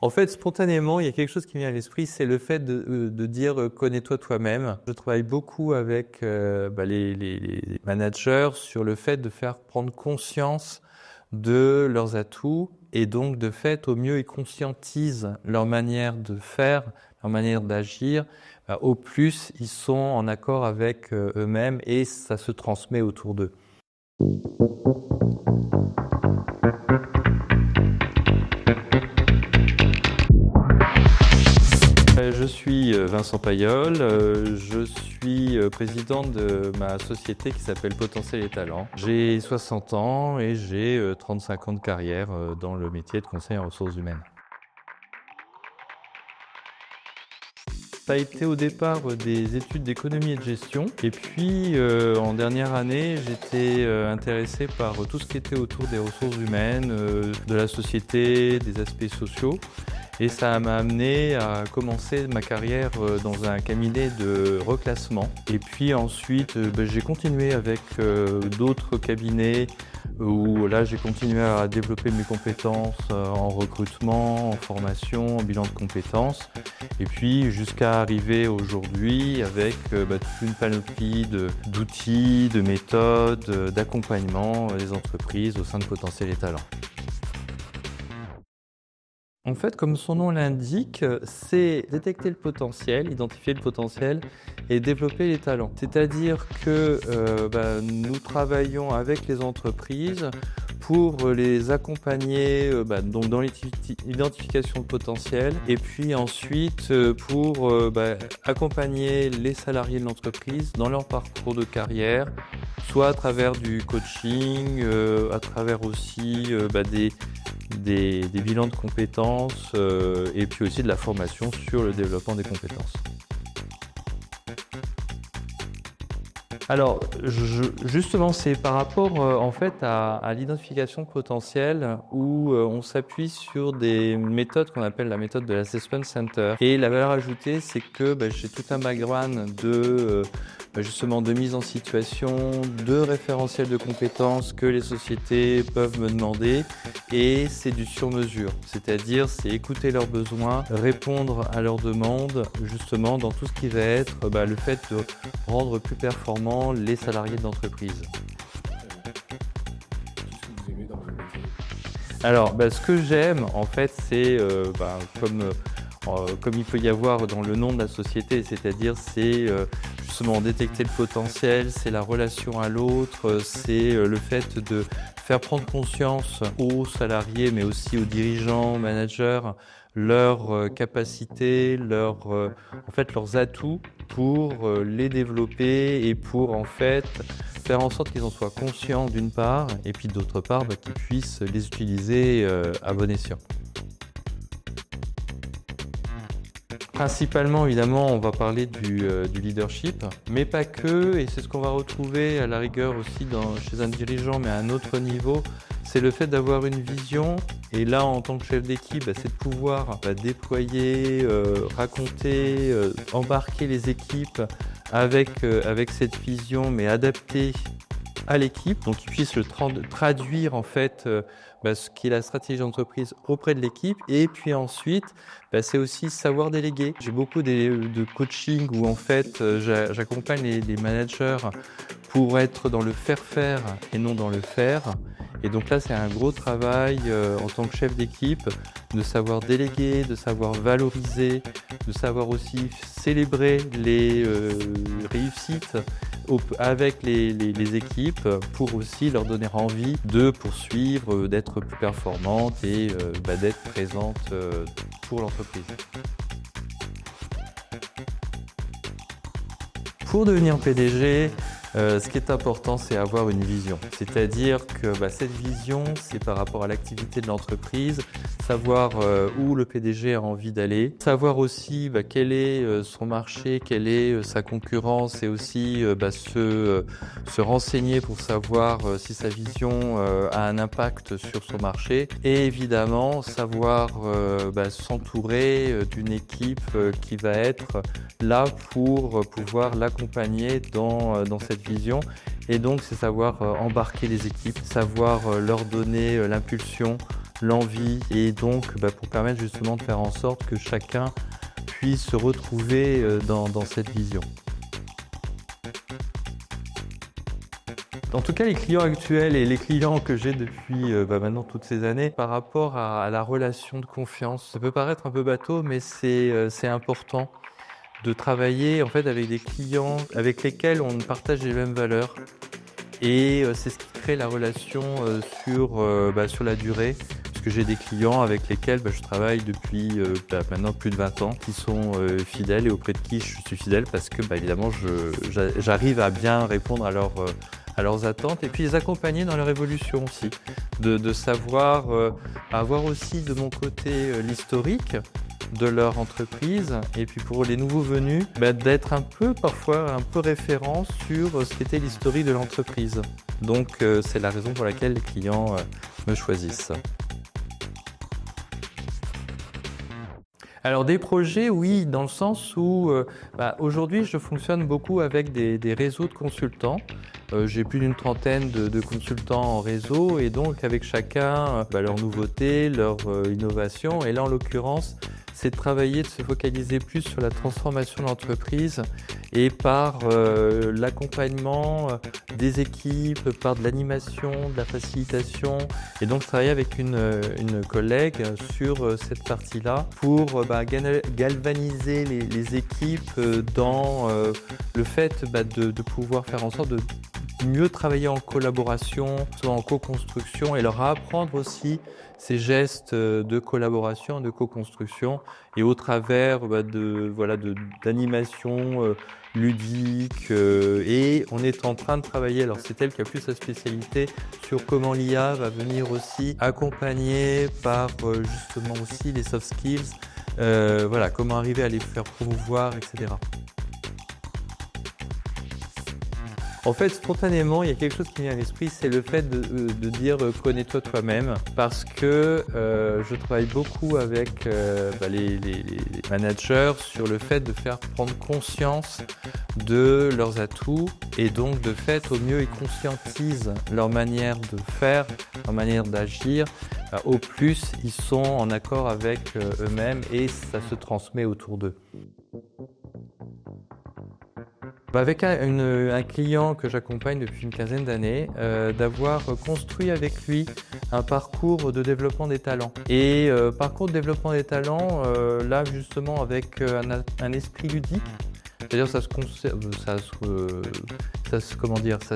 En fait, spontanément, il y a quelque chose qui me vient à l'esprit, c'est le fait de dire connais-toi toi-même. Je travaille beaucoup avec les managers sur le fait de faire prendre conscience de leurs atouts et donc de fait, au mieux, ils conscientisent leur manière de faire, leur manière d'agir. Au plus, ils sont en accord avec eux-mêmes et ça se transmet autour d'eux. Je suis Vincent Paillol, je suis président de ma société qui s'appelle Potentiel et Talent. J'ai 60 ans et j'ai 35 ans de carrière dans le métier de conseil en ressources humaines. Ça a été au départ des études d'économie et de gestion et puis en dernière année j'étais intéressé par tout ce qui était autour des ressources humaines, de la société, des aspects sociaux. Et ça m'a amené à commencer ma carrière dans un cabinet de reclassement. Et puis ensuite, j'ai continué avec d'autres cabinets où là, j'ai continué à développer mes compétences en recrutement, en formation, en bilan de compétences. Et puis jusqu'à arriver aujourd'hui avec toute une panoplie d'outils, de méthodes, d'accompagnement des entreprises au sein de Potentiel et Talent. En fait, comme son nom l'indique, c'est détecter le potentiel, identifier le potentiel et développer les talents. C'est-à-dire que nous travaillons avec les entreprises pour les accompagner donc dans l'identification de potentiel et puis ensuite pour accompagner les salariés de l'entreprise dans leur parcours de carrière, soit à travers du coaching, à travers aussi des bilans de compétences et puis aussi de la formation sur le développement des compétences. Alors, justement, c'est par rapport en fait à l'identification potentielle où on s'appuie sur des méthodes qu'on appelle la méthode de l'Assessment Center. Et la valeur ajoutée, c'est que j'ai tout un background justement de mise en situation, de référentiel de compétences que les sociétés peuvent me demander et c'est du sur-mesure. C'est-à-dire, c'est écouter leurs besoins, répondre à leurs demandes justement dans tout ce qui va être le fait de rendre plus performants les salariés de l'entreprise. Alors, ce que j'aime, en fait, c'est comme il peut y avoir dans le nom de la société, c'est-à-dire c'est justement détecter le potentiel, c'est la relation à l'autre, c'est le fait de faire prendre conscience aux salariés, mais aussi aux dirigeants, managers, leurs capacités, leurs atouts pour les développer et pour en fait faire en sorte qu'ils en soient conscients d'une part et puis d'autre part qu'ils puissent les utiliser à bon escient. Principalement, évidemment, on va parler du leadership, mais pas que, et c'est ce qu'on va retrouver à la rigueur aussi chez un dirigeant, mais à un autre niveau, c'est le fait d'avoir une vision, et là, en tant que chef d'équipe, c'est de pouvoir déployer, raconter, embarquer les équipes avec cette vision, mais adaptée à l'équipe, donc qu'ils puissent traduire en fait ce qui est la stratégie d'entreprise auprès de l'équipe. Et puis ensuite, c'est aussi savoir déléguer. J'ai beaucoup de coaching où en fait j'accompagne les managers pour être dans le faire et non dans le faire. Et donc là, c'est un gros travail en tant que chef d'équipe de savoir déléguer, de savoir valoriser, de savoir aussi célébrer les réussites avec les équipes pour aussi leur donner envie de poursuivre, d'être plus performantes et d'être présentes pour l'entreprise. Pour devenir PDG, ce qui est important, c'est avoir une vision. C'est-à-dire que cette vision, c'est par rapport à l'activité de l'entreprise, savoir où le PDG a envie d'aller, savoir aussi quel est son marché, quelle est sa concurrence et aussi se renseigner pour savoir si sa vision a un impact sur son marché et évidemment savoir s'entourer d'une équipe qui va être là pour pouvoir l'accompagner dans cette vision. Et donc, c'est savoir embarquer les équipes, savoir leur donner l'impulsion, l'envie et donc pour permettre justement de faire en sorte que chacun puisse se retrouver dans cette vision. En tout cas, les clients actuels et les clients que j'ai depuis maintenant toutes ces années, par rapport à la relation de confiance, ça peut paraître un peu bateau, mais c'est important de travailler en fait avec des clients avec lesquels on partage les mêmes valeurs. Et c'est ce qui crée la relation sur la durée. Parce que j'ai des clients avec lesquels je travaille depuis maintenant plus de 20 ans, qui sont fidèles et auprès de qui je suis fidèle parce que évidemment j'arrive à bien répondre à leurs attentes et puis les accompagner dans leur évolution aussi. De savoir avoir aussi de mon côté l'historique de leur entreprise et puis pour les nouveaux venus d'être parfois un peu référent sur ce qu'était l'historique de l'entreprise. Donc c'est la raison pour laquelle les clients me choisissent. Alors des projets, oui, dans le sens où aujourd'hui je fonctionne beaucoup avec des réseaux de consultants. J'ai plus d'une trentaine de consultants en réseau et donc avec chacun leurs nouveautés, leurs innovations. Et là en l'occurrence, c'est de travailler, de se focaliser plus sur la transformation de l'entreprise et par l'accompagnement des équipes, par de l'animation, de la facilitation. Et donc, je travaille avec une collègue sur cette partie-là pour galvaniser les équipes dans le fait de pouvoir faire en sorte de mieux travailler en collaboration, soit en co-construction et leur apprendre aussi ces gestes de collaboration, de co-construction et au travers d'animation ludique et on est en train de travailler, alors c'est elle qui a plus sa spécialité, sur comment l'IA va venir aussi accompagner par justement aussi les soft skills, comment arriver à les faire promouvoir, etc. En fait, spontanément, il y a quelque chose qui me vient à l'esprit, c'est le fait de dire « connais-toi toi-même » parce que je travaille beaucoup avec les managers sur le fait de faire prendre conscience de leurs atouts et donc de fait, au mieux, ils conscientisent leur manière de faire, leur manière d'agir, au plus ils sont en accord avec eux-mêmes et ça se transmet autour d'eux. Avec un client que j'accompagne depuis une quinzaine d'années, d'avoir construit avec lui un parcours de développement des talents. Et parcours de développement des talents, là justement avec un esprit ludique, c'est-à-dire ça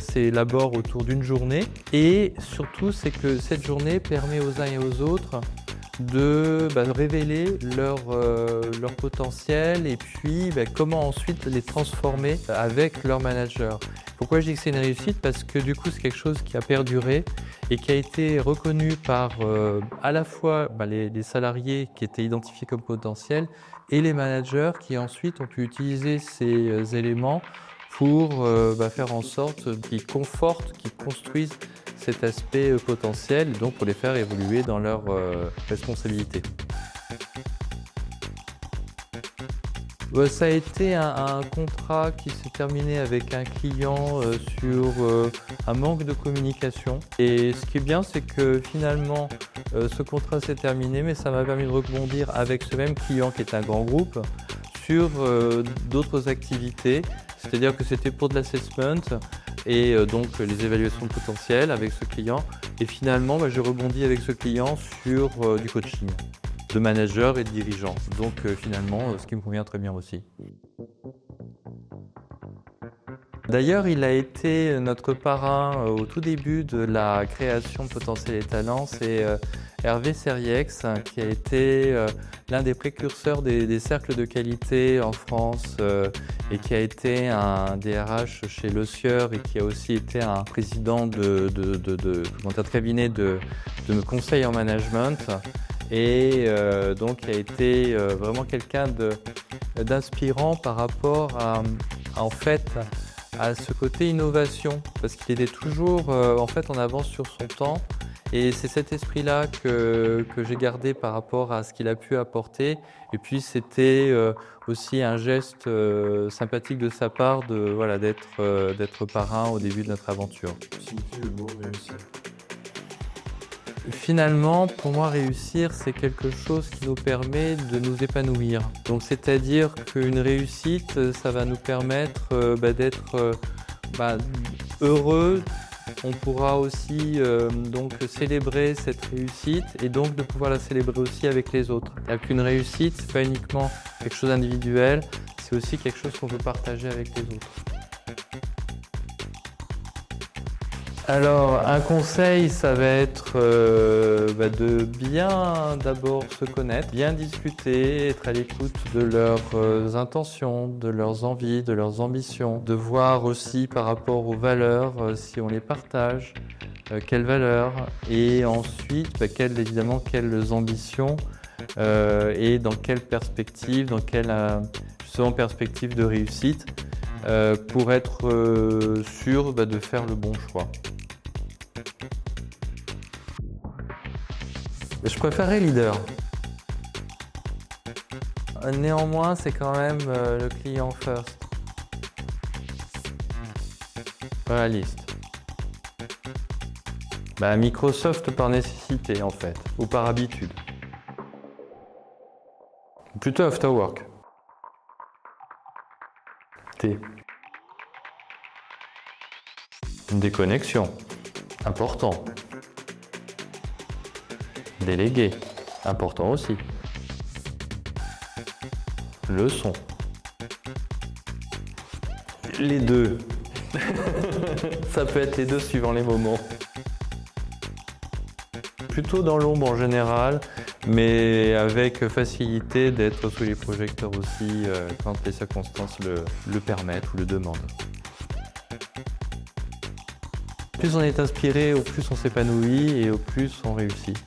s'élabore autour d'une journée. Et surtout, c'est que cette journée permet aux uns et aux autres de révéler leur potentiel et puis comment ensuite les transformer avec leur manager. Pourquoi je dis que c'est une réussite? Parce que du coup c'est quelque chose qui a perduré et qui a été reconnu par à la fois les salariés qui étaient identifiés comme potentiels et les managers qui ensuite ont pu utiliser ces éléments pour faire en sorte qu'ils confortent, qu'ils construisent cet aspect potentiel, donc pour les faire évoluer dans leurs responsabilités. Ça a été un contrat qui s'est terminé avec un client sur un manque de communication. Et ce qui est bien, c'est que finalement, ce contrat s'est terminé, mais ça m'a permis de rebondir avec ce même client qui est un grand groupe sur d'autres activités. C'est-à-dire que c'était pour de l'assessment et donc les évaluations de potentiel avec ce client. Et finalement, j'ai rebondi avec ce client sur du coaching de manager et de dirigeants. Donc finalement, ce qui me convient très bien aussi. D'ailleurs, il a été notre parrain au tout début de la création de Potentiel et Talents. C'est Hervé Seriex qui a été l'un des précurseurs des cercles de qualité en France et qui a été un DRH chez Le Sieur et qui a aussi été un président de cabinet de conseil en management. Et donc il a été vraiment quelqu'un d'inspirant par rapport à ce côté innovation, parce qu'il était toujours en avance sur son temps. Et c'est cet esprit-là que j'ai gardé par rapport à ce qu'il a pu apporter. Et puis c'était aussi un geste sympathique de sa part d'être parrain au début de notre aventure. Signifie le mot réussir. Finalement, pour moi, réussir, c'est quelque chose qui nous permet de nous épanouir. Donc, c'est-à-dire qu'une réussite, ça va nous permettre d'être heureux. On pourra aussi donc célébrer cette réussite et donc de pouvoir la célébrer aussi avec les autres. C'est-à-dire qu'une réussite, c'est pas uniquement quelque chose d'individuel, c'est aussi quelque chose qu'on peut partager avec les autres. Alors, un conseil, ça va être de bien d'abord se connaître, bien discuter, être à l'écoute de leurs intentions, de leurs envies, de leurs ambitions, de voir aussi par rapport aux valeurs, si on les partage, quelles valeurs, et ensuite, quelles ambitions et dans quelle perspective, justement perspective de réussite, pour être sûr de faire le bon choix. Je préférerais leader. Néanmoins, c'est quand même le client first. Réaliste. Microsoft par nécessité en fait, ou par habitude. Plutôt after work. T. Déconnexion. Important. Délégué. Important aussi. Leçon. Les deux. Ça peut être les deux suivant les moments. Plutôt dans l'ombre en général, mais avec facilité d'être sous les projecteurs aussi quand les circonstances le permettent ou le demandent. Plus on est inspiré, au plus on s'épanouit et au plus on réussit.